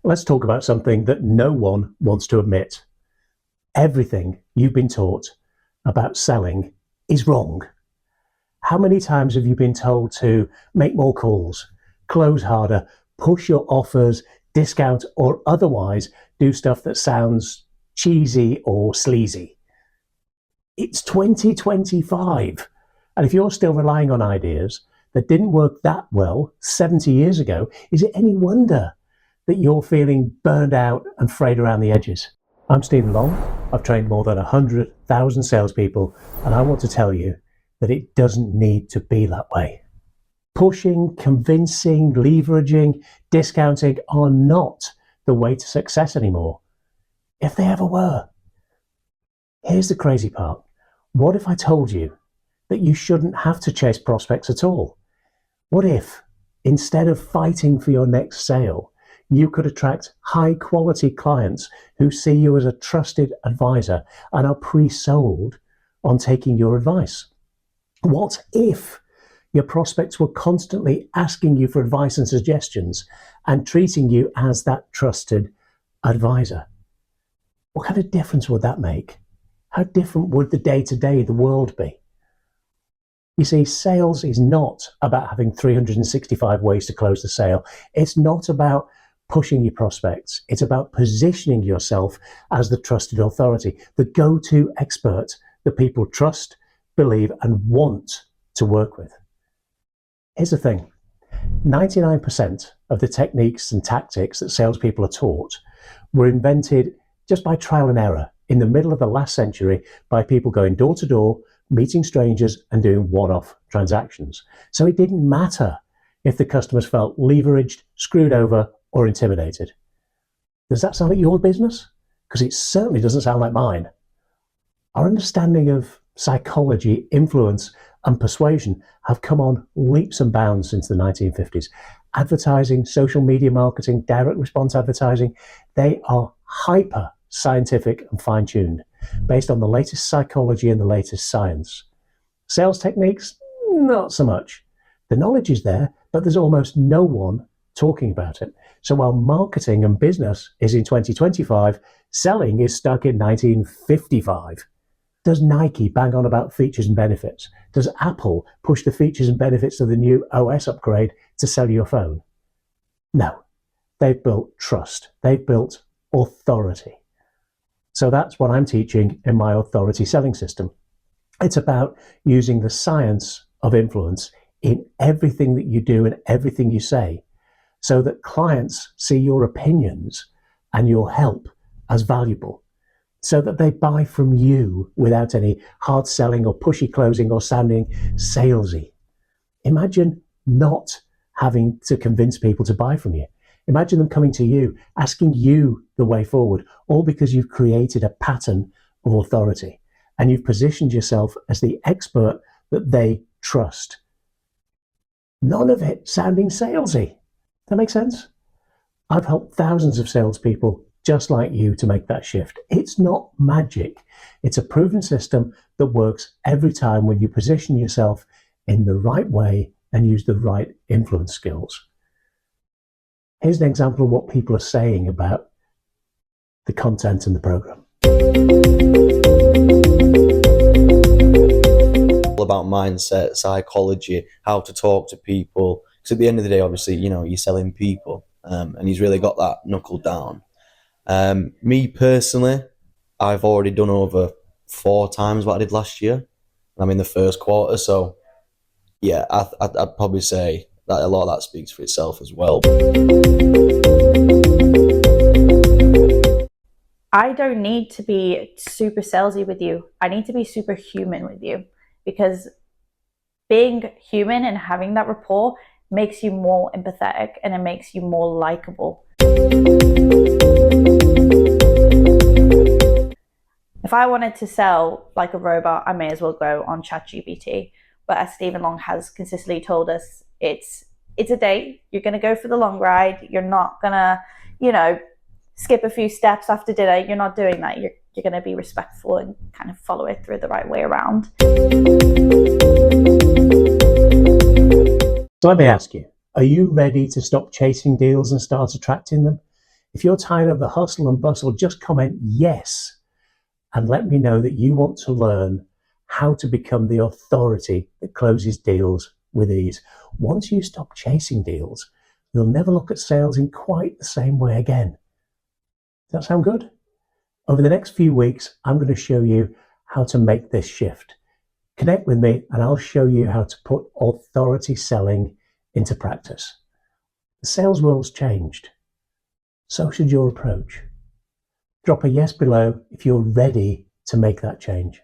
Let's talk about something that no one wants to admit. Everything you've been taught about selling is wrong. How many times have you been told to make more calls, close harder, push your offers, discount, or otherwise do stuff that sounds cheesy or sleazy? It's 2025. And if you're still relying on ideas that didn't work that well 70 years ago, is it any wonder that you're feeling burned out and frayed around the edges? I'm Stephen Long. I've trained more than 100,000 salespeople, and I want to tell you that it doesn't need to be that way. Pushing, convincing, leveraging, discounting are not the way to success anymore, if they ever were. Here's the crazy part. What if I told you that you shouldn't have to chase prospects at all? What if, instead of fighting for your next sale, you could attract high-quality clients who see you as a trusted advisor and are pre-sold on taking your advice? What if your prospects were constantly asking you for advice and suggestions and treating you as that trusted advisor? What kind of difference would that make? How different would the day-to-day, the world be? You see, sales is not about having 365 ways to close the sale. It's not about pushing your prospects. It's about positioning yourself as the trusted authority, the go-to expert that people trust, believe, and want to work with. Here's the thing. 99% of the techniques and tactics that salespeople are taught were invented just by trial and error in the middle of the last century by people going door to door, meeting strangers, and doing one-off transactions. So it didn't matter if the customers felt leveraged, screwed over, or intimidated. Does that sound like your business? Because it certainly doesn't sound like mine. Our understanding of psychology, influence, and persuasion have come on leaps and bounds since the 1950s. Advertising, social media marketing, direct response advertising, they are hyper scientific and fine-tuned, based on the latest psychology and the latest science. Sales techniques, not so much. The knowledge is there, but there's almost no one talking about it. So while marketing and business is in 2025, selling is stuck in 1955. Does Nike bang on about features and benefits? Does Apple push the features and benefits of the new OS upgrade to sell your phone? No. They've built trust. They've built authority. So that's what I'm teaching in my authority selling system. It's about using the science of influence in everything that you do and everything you say, so that clients see your opinions and your help as valuable, so that they buy from you without any hard selling or pushy closing or sounding salesy. Imagine not having to convince people to buy from you. Imagine them coming to you, asking you the way forward, all because you've created a pattern of authority and you've positioned yourself as the expert that they trust. None of it sounding salesy. That makes sense? I've helped thousands of salespeople just like you to make that shift. It's not magic. It's a proven system that works every time when you position yourself in the right way and use the right influence skills. Here's an example of what people are saying about the content in the program. About mindset, psychology, how to talk to people. Because at the end of the day, obviously, you're selling people, and he's really got that knuckled down. Me personally, I've already done over 4 times what I did last year. I'm in the first quarter, so yeah, I'd probably say that a lot of that speaks for itself as well. I don't need to be super salesy with you. I need to be super human with you, because being human and having that rapport makes you more empathetic and it makes you more likable. If I wanted to sell like a robot, I may as well go on ChatGPT. But as Stephen Long has consistently told us, it's a date. You're going to go for the long ride. You're not going to, skip a few steps after dinner. You're not doing that. You're going to be respectful and kind of follow it through the right way around. So let me ask you, are you ready to stop chasing deals and start attracting them? If you're tired of the hustle and bustle, just comment yes and let me know that you want to learn how to become the authority that closes deals with ease. Once you stop chasing deals, you'll never look at sales in quite the same way again. Does that sound good? Over the next few weeks, I'm going to show you how to make this shift. Connect with me and I'll show you how to put authority selling into practice. The sales world's changed. So should your approach. Drop a yes below if you're ready to make that change.